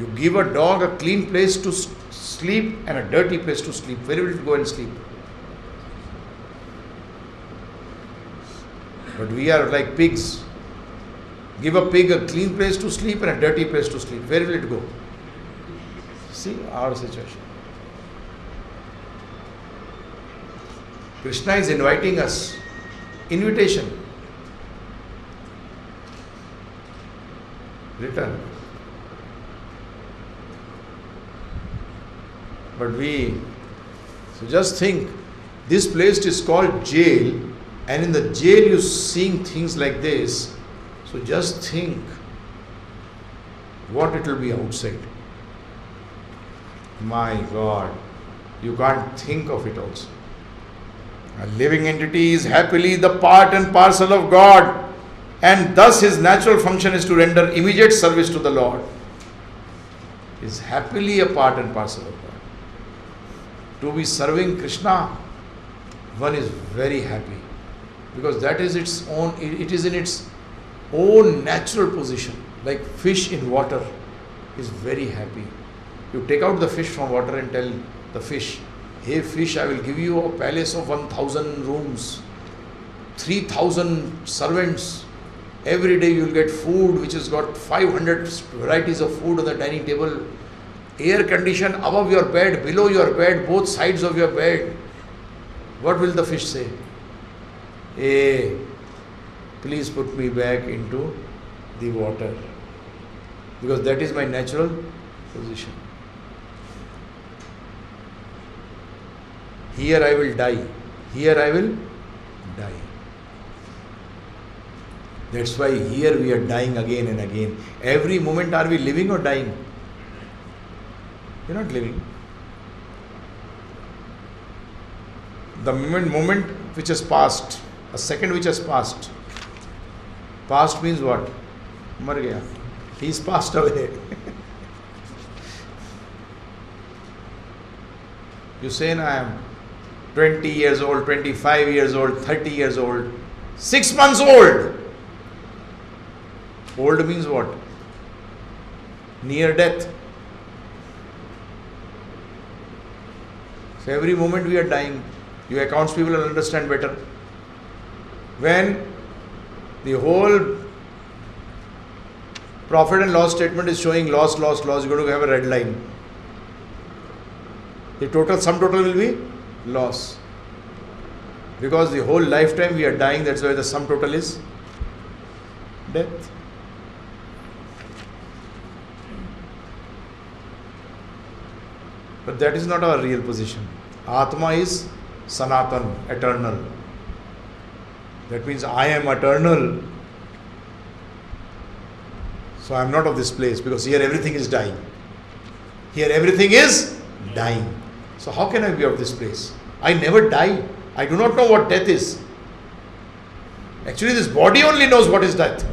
You give a dog a clean place to sleep and a dirty place to sleep. Where will it go and sleep? But we are like pigs. Give a pig a clean place to sleep and a dirty place to sleep. Where will it go? See our situation. Krishna is inviting us. Invitation. Return. But so just think, this place is called jail, and in the jail you seeing things like this. So just think what it will be outside. My God, you can't think of it also. A living entity is happily the part and parcel of God, and thus his natural function is to render immediate service to the Lord. Is happily a part and parcel of God. To be serving Krishna, one is very happy, because that is its own, it is in its own natural position. Like fish in water is very happy. You take out the fish from water and tell the fish, hey fish, I will give you a palace of 1,000 rooms, 3,000 servants. Every day you will get food which has got 500 varieties of food on the dining table. Air condition above your bed, below your bed, both sides of your bed. What will the fish say? Hey, please put me back into the water, because that is my natural position. Here I will die. Here I will die. That's why here we are dying again and again. Every moment are we living or dying? You're not living. The moment which has passed, a second which has passed. Past means what? Mar gaya. He's passed away. You say, I am 20 years old, 25 years old, 30 years old, 6 months old. Old means what? Near death. So every moment we are dying. You accounts people will understand better. When the whole profit and loss statement is showing loss, loss, loss, you're going to have a red line. The sum total will be loss. Because the whole lifetime we are dying, that's why the sum total is death. But that is not our real position. Atma is Sanatan, eternal. That means I am eternal. So I am not of this place, because here everything is dying. Here everything is dying. So how can I be of this place? I never die. I do not know what death is. Actually, this body only knows what is death.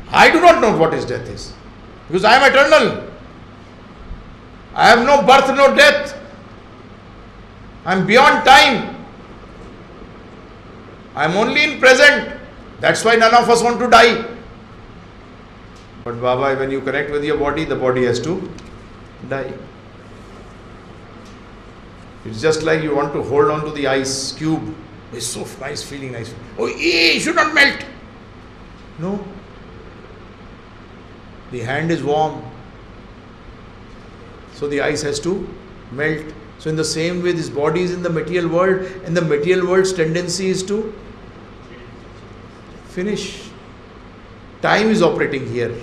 I do not know what is death is, because I am eternal. I have no birth, no death. I am beyond time. I am only in present. That's why none of us want to die. But Baba, when you connect with your body, the body has to die. It's just like you want to hold on to the ice cube. It's so nice, feeling nice. Oh, it should not melt. No. The hand is warm. So the ice has to melt. So in the same way, this body is in the material world, and the material world's tendency is to finish. Time is operating here.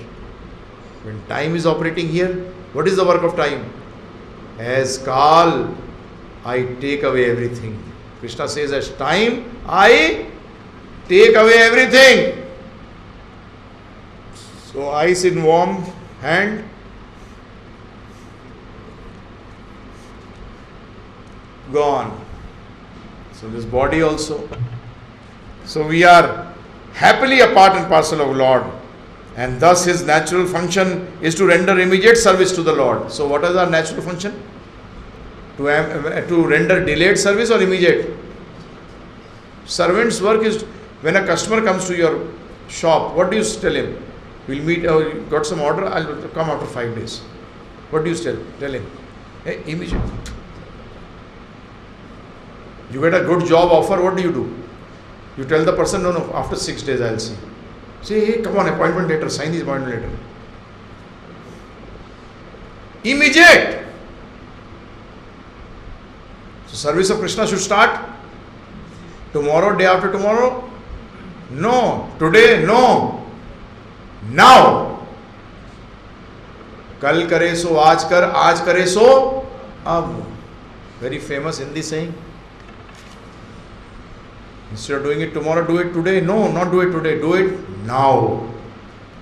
When time is operating here, what is the work of time? As Kal, I take away everything. Krishna says, as time, I take away everything. So ice in warm hand, gone. So this body also. So we are happily a part and parcel of Lord, and thus his natural function is to render immediate service to the Lord. So what is our natural function? To render delayed service or immediate? Servant's work is, when a customer comes to your shop, what do you tell him? We'll meet, got some order, I'll come after 5 days. What do you tell him? Hey, immediate. You get a good job offer, what do? You tell the person, no, after 6 days I'll see. Say, hey, come on, appointment letter, sign this appointment letter. Immediate. So service of Krishna should start tomorrow, day after tomorrow? No. Today? No. Now. Kal kare so aaj kar, aaj kare so ab. Very famous Hindi saying. Instead of doing it tomorrow, do it today. No, not do it today. Do it now.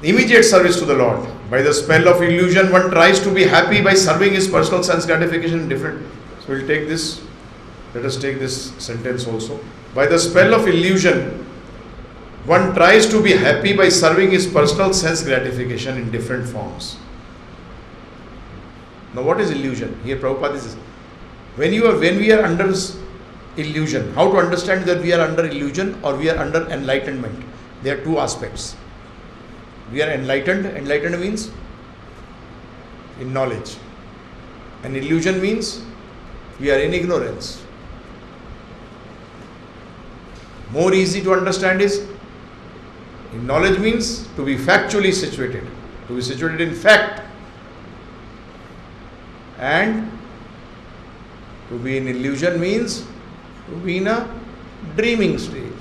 Immediate service to the Lord. By the spell of illusion, one tries to be happy by serving his personal sense gratification in different. So we'll take this. Let us take this sentence also. By the spell of illusion, one tries to be happy by serving his personal sense gratification in different forms. Now what is illusion? Here Prabhupada is when we are under illusion, how to understand that we are under illusion or we are under enlightenment? There are two aspects. We are enlightened. Enlightened means in knowledge. And illusion means we are in ignorance. More easy to understand is in knowledge means to be factually situated, to be situated in fact, and to be in illusion means to be in a dreaming stage.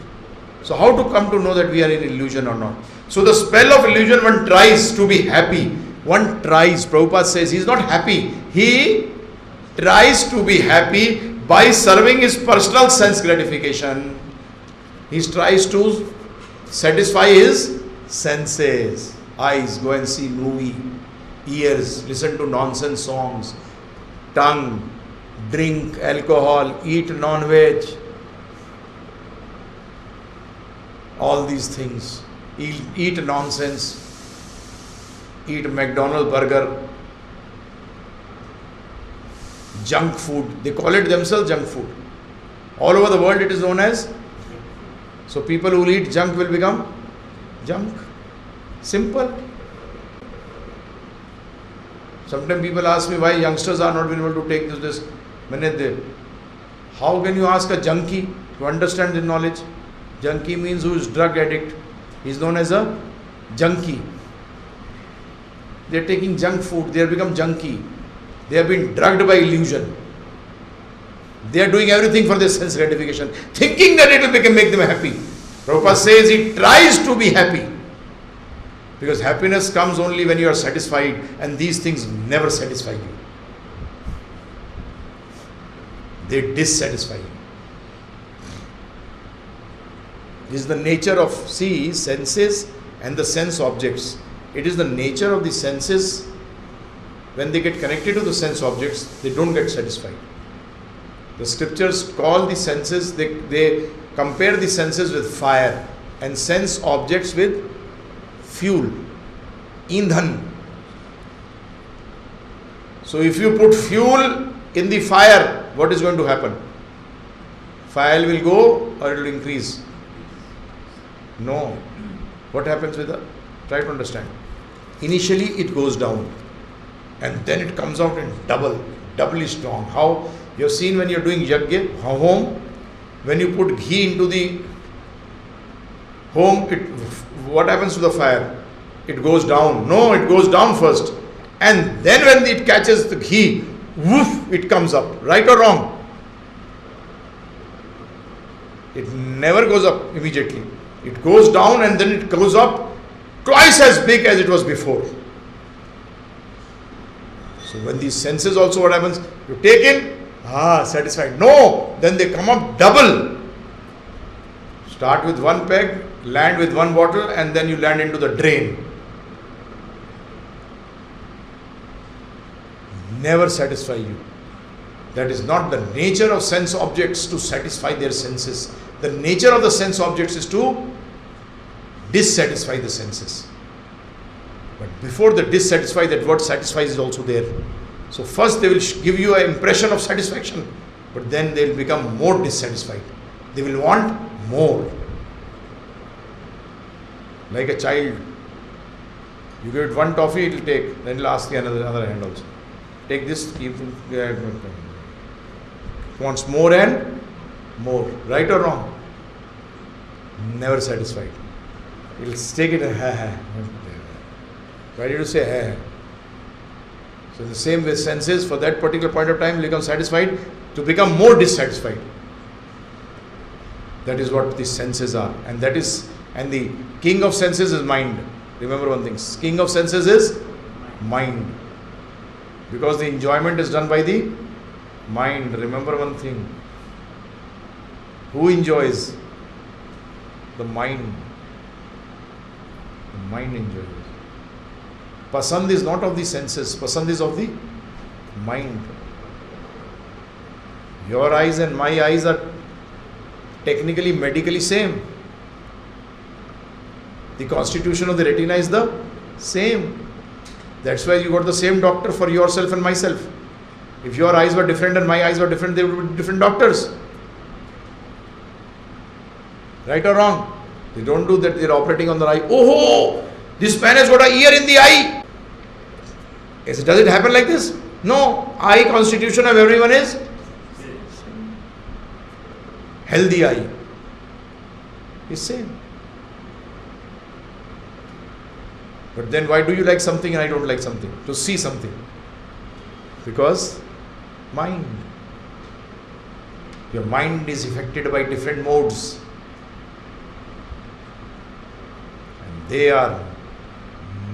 So how to come to know that we are in illusion or not? So the spell of illusion, one tries to be happy. One tries, Prabhupada says, he is not happy. He tries to be happy by serving his personal sense gratification. He tries to satisfy his senses. Eyes, go and see movie. Ears, listen to nonsense songs. Tongue, drink alcohol, eat non-veg. All these things. Eat nonsense. Eat McDonald's burger. Junk food. They call it themselves junk food. All over the world it is known as. So people who eat junk will become junk. Simple. Sometimes people ask me why youngsters are not able to take this. How can you ask a junkie to understand the knowledge? Junkie means who is drug addict. He is known as a junkie. They are taking junk food. They have become junkie. They have been drugged by illusion. They are doing everything for their sense gratification, thinking that it will make them happy. Prabhupada says he tries to be happy. Because happiness comes only when you are satisfied, and these things never satisfy you. They dissatisfy you. This is the nature of, senses and the sense objects. It is the nature of the senses. When they get connected to the sense objects, they don't get satisfied. The scriptures call the senses, they compare the senses with fire and sense objects with fuel, indhan. So if you put fuel in the fire, what is going to happen? Fire will go or it will increase? No. What happens with the? Try to understand. Initially it goes down and then it comes out in doubly strong. How? You have seen when you are doing yajna, home, when you put ghee into the home, what happens to the fire? It goes down. No, it goes down first. And then when it catches the ghee, woof, it comes up. Right or wrong? It never goes up immediately. It goes down and then it goes up twice as big as it was before. So when these senses also, what happens? You take in, satisfied. No, then they come up double. Start with one peg, land with one bottle, and then you land into the drain. Never satisfy you. That is not the nature of sense objects to satisfy their senses. The nature of the sense objects is to dissatisfy the senses. But before the dissatisfy, that word satisfies is also there. So first they will give you an impression of satisfaction, but then they will become more dissatisfied. They will want more. Like a child, you give it one toffee, it will take, then it will ask the another hand also. take this, keep wants more and more. Right or wrong? Never satisfied. He'll take it. Why did you say hai? So the same with senses, for that particular point of time, will become satisfied to become more dissatisfied. That is what the senses are, and the king of senses is mind. Remember one thing: king of senses is mind, because the enjoyment is done by the mind. Remember one thing: who enjoys? The mind. The mind enjoys. Pasand is not of the senses, pasand is of the mind. Your eyes and my eyes are technically, medically same. The constitution of the retina is the same. That's why you got the same doctor for yourself and myself. If your eyes were different and my eyes were different, they would be different doctors. Right or wrong? They don't do that, they're operating on the eye. Oh, this man has got an ear in the eye. Yes, does it happen like this? No. Eye constitution of everyone is healthy eye. Is same. But then why do you like something and I don't like something? To see something. Because mind. Your mind is affected by different modes. And they are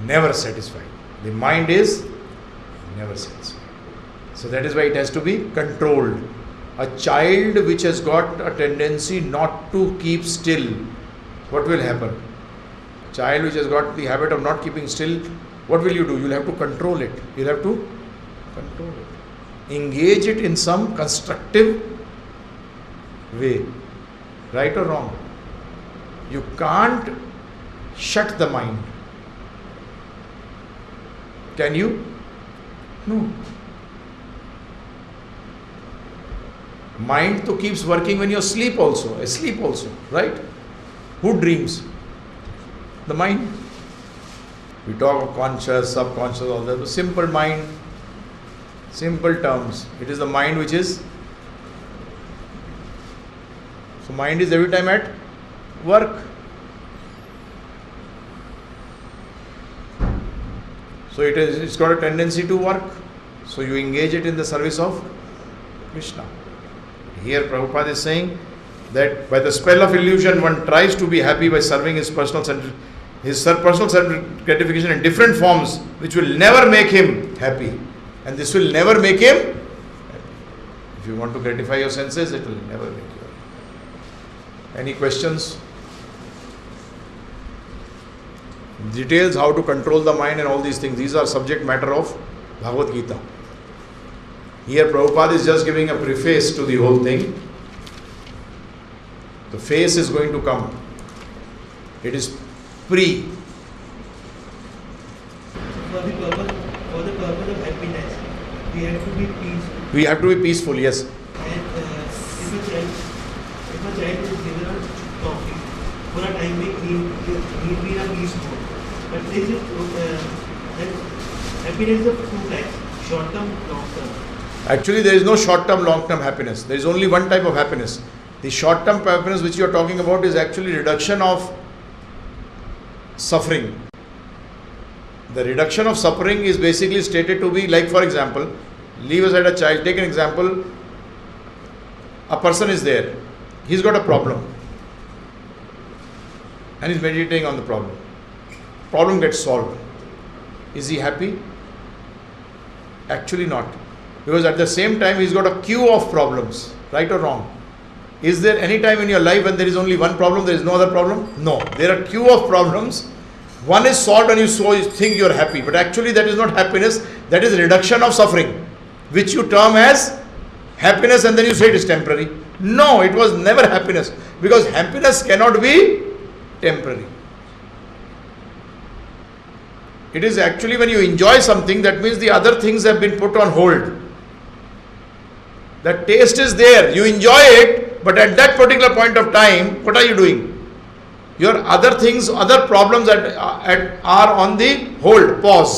never satisfied. The mind is never satisfied. So that is why it has to be controlled. A child which has got a tendency not to keep still, what will happen? A child which has got the habit of not keeping still, what will you do? You'll have to control it. You'll have to control it. Engage it in some constructive way. Right or wrong? You can't shut the mind. Can you? No. Mind to keeps working when you're asleep also, right? Who dreams? The mind. We talk of conscious, subconscious, all that. The simple mind, simple terms. It is the mind which is. So mind is every time at work. So it's got a tendency to work. So you engage it in the service of Krishna. Here Prabhupada is saying that by the spell of illusion, one tries to be happy by serving his personal gratification in different forms, which will never make him happy. And this will never make him happy. If you want to gratify your senses, it will never make you happy. Any questions? Details how to control the mind and all these things. These are subject matter of Bhagavad Gita. Here Prabhupada is just giving a preface to the whole thing. The face is going to come. It is pre. For the purpose of happiness, we have to be peaceful. We have to be peaceful, yes. And if a child is given a topic, for a time he'll be in a peace mode. But this is happiness is of two types, short term, long term. Actually, there is no short-term, long-term happiness. There is only one type of happiness. The short-term happiness which you are talking about is actually reduction of suffering. The reduction of suffering is basically stated to be like, for example, leave aside a child, take an example, a person is there, he's got a problem and he's meditating on the problem. Problem gets solved. Is he happy? Actually not. Because at the same time he's got a queue of problems, right or wrong? Is there any time in your life when there is only one problem, there is no other problem? No. There are queue of problems. One is solved and you think you are happy, but actually that is not happiness, that is reduction of suffering, which you term as happiness and then you say it is temporary. No, it was never happiness, because happiness cannot be temporary. It is actually when you enjoy something, that means the other things have been put on hold. The taste is there, you enjoy it, but at that particular point of time, what are you doing? Your other things, other problems are on the hold, pause.